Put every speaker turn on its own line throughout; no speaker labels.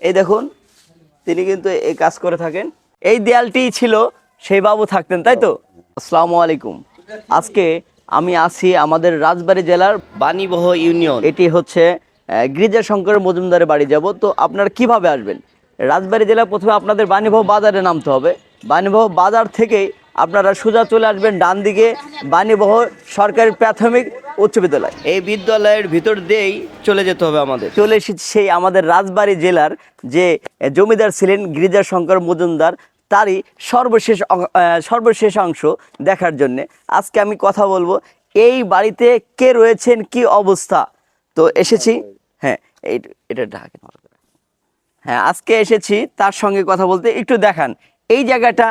এই দেখুন তিনি কিন্তু এই কাজ করে থাকেন। এই দেয়ালটি ছিল সেই বাবু থাকতেন, তাই তো? আসসালামু আলাইকুম। আজকে আমি আছি আমাদের রাজবাড়ী জেলার বাণীবহ ইউনিয়ন। এটি হচ্ছে গিরিজাশঙ্কর মজুমদারের বাড়ি যাব। তো আপনারা কিভাবে আসবেন? রাজবাড়ী জেলা প্রথমে আপনাদের বাণীবহ বাজারে নামতে হবে। বাণীবহ বাজার থেকেই আপনারা সোজা চলে আসবেন ডান দিকে বাণীবহ সরকারি প্রাথমিক উচ্চ বিদ্যালয়। এই বিদ্যালয়ের ভিতর দিয়েই চলে যেতে হবে আমাদের। চলে এসেছি সেই আমাদের রাজবাড়ী জেলার যে জমিদার ছিলেন গিরিজাশঙ্কর মজুমদার, তারই সর্বশেষ অংশ দেখার জন্য আজকে আমি কথা বলবো এই বাড়িতে কে রয়েছেন, কি অবস্থা। তো এসেছি, হ্যাঁ এটা ঢাকে। হ্যাঁ, আজকে এসেছি তার সঙ্গে কথা বলতে। একটু দেখান এই জায়গাটা।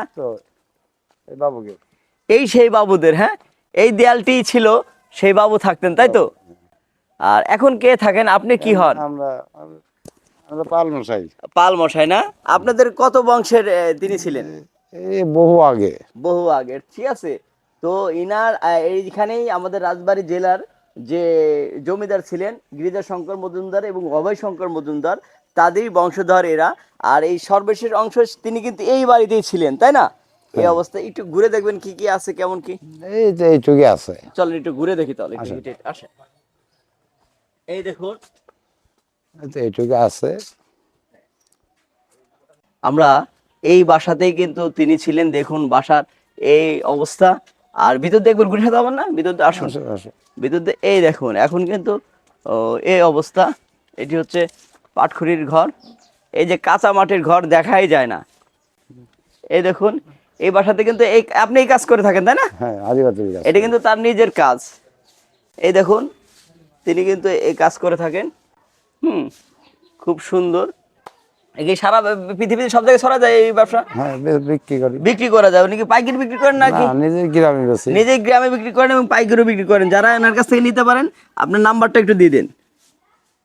এই সেই বাবুদের, হ্যাঁ, এই দেয়ালটি ছিল সেই বাবু থাকতেন, তাই তো? আর এখন কে থাকেন? আপনি কি হন?
আমরা পাল মশাই।
পাল মশাই না? আপনাদের কত বংশের তিনি ছিলেন?
এই বহু আগে।
বহু আগের, ঠিক আছে। তো ইনার এইখানেই আমাদের রাজবাড়ী জেলার যে জমিদার ছিলেন গিরিজাশঙ্কর মজুমদার এবং অভয় শঙ্কর মজুমদার, তাদেরই বংশধর এরা। আর এই সর্বশেষ অংশ তিনি কিন্তু এই বাড়িতেই ছিলেন, তাই না? এই অবস্থায় একটু ঘুরে দেখবেন কি কি আছে, কেমন কি।
এই যে এইটুকু আছে।
চলেন একটু ঘুরে দেখি তাহলে। আসে, এই দেখুন
এইটুকু আছে।
আমরা এই বাসাতেই কিন্তু তিনি ছিলেন। দেখুন বাসার এই অবস্থা। আর ভিতর দেখবেন, ঘুরে সাথে হবে না, ভিতর আসুন। ভিতর এই দেখুন এখন কিন্তু এই অবস্থা। এটি হচ্ছে পাটখুরির ঘর। এই যে কাঁচা মাটির ঘর দেখাই যায় না। এই দেখুন এই বাসাতে কিন্তু এই আপনি এই কাজ করে থাকেন, তাই না?
হ্যাঁ, আদিবাসী গাছ।
এটা কিন্তু তার নিজের কাজ। এই দেখুন তিনি কিন্তু এই কাজ করে থাকেন। খুব সুন্দর। এই সারা পৃথিবীতে সব জায়গায় ছড়া যায় এই ব্যবসা।
হ্যাঁ,
বিক্রি করা যায়। উনি কি পাইকারি বিক্রি করেন নাকি
নিজের গ্রামে বেশি?
নিজেই গ্রামে বিক্রি করেন এবং পাইকারিও বিক্রি করেন। যারা এনার কাছ থেকে নিতে পারেন, আপনার নাম্বারটা একটু দিয়ে দেন।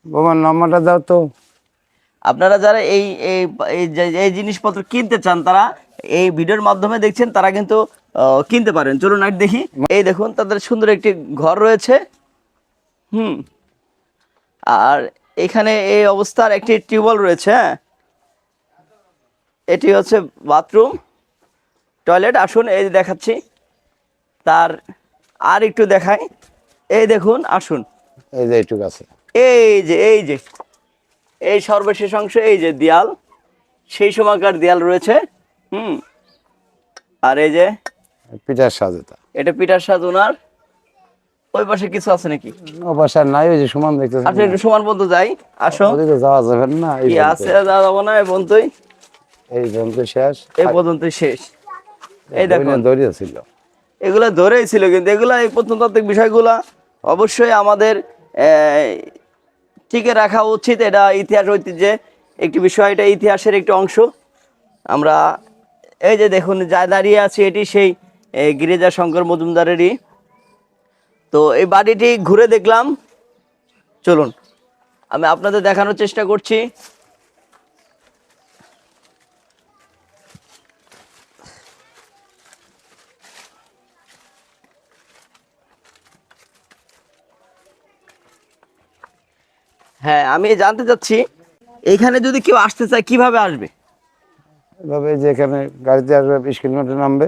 তোমার নাম্বারটা দাও তো।
আপনারা যারা এই এই এই জিনিসপত্র কিনতে চান, তারা এই ভিডিওর মাধ্যমে দেখছেন, তারা কিন্তু কিনতে পারেন। চলুন আর দেখি। এই দেখুন তাদের সুন্দর একটি ঘর রয়েছে। আর এখানে এই অবস্থার একটি টিউবওয়েল রয়েছে। হ্যাঁ, এটি হচ্ছে বাথরুম, টয়লেট। আসুন এই দেখাচ্ছি। তার আর একটু দেখাই। এই দেখুন, আসুন।
এই যে এইটুকু আছে।
এই যে এই সর্বশেষ অংশ, এই যে দেয়াল, সেই সময়কার দেয়াল রয়েছে। আর এই যে
পিঠার সাজেতা,
এটা পিঠার সাজ ওনার। ওই পাশে কিছু আছে নাকি?
ও পাশে নাই, ওই যে সমান দেখতেছেন।
আচ্ছা, একটু সমান পর্যন্ত যাই। আসো।
ওদিকে যাওয়া যাবে না। এই
কি আছে যাওয়া যাবো না। এই পর্যন্তই,
এই পর্যন্ত শেষ।
এই পর্যন্তই শেষ। এই দেখুন
দড়িয়া ছিল,
এগুলা ধরেই ছিল, কিন্তু এগুলা এই প্রত্নতাত্ত্বিক বিষয়গুলা অবশ্যই আমাদের টিকে রাখা উচিত। এটা ইতিহাস ঐতিহ্যে একটি বিষয়, এটা ইতিহাসের একটি অংশ। আমরা এই যে দেখুন যা দাঁড়িয়ে আছি, এটি সেই গিরিজাশঙ্কর মজুমদারেরই। তো এই বাড়িটি ঘুরে দেখলাম। চলুন আমি আপনাদের দেখানোর চেষ্টা করছি। হ্যাঁ, আমি জানতে চাচ্ছি এখানে যদি কেউ আসতে চায় কিভাবে আসবে?
এভাবে যে এখানে গাড়িতে আসবে, 20 কিলোমিটার নামবে,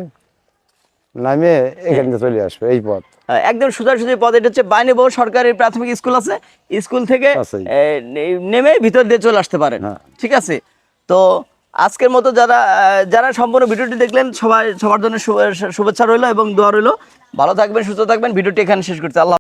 নামে এখান থেকে চলে আসবে। এই পথ
একদম সোজাসুজি পথ। এটা হচ্ছে বাণীবহ সরকারি প্রাথমিক স্কুল আছে, স্কুল থেকে
আছেই।
নেমে ভিতর দিয়ে চলে আসতে পারেন।
হ্যাঁ।
ঠিক আছে। তো আজকের মতো যারা সম্পূর্ণ ভিডিওটি দেখলেন, সবার জন্য শুভেচ্ছা রইলো এবং দোয়া রইলো। ভালো থাকবেন, সুস্থ থাকবেন। ভিডিওটি এখানে শেষ করছি। আল্লাহ।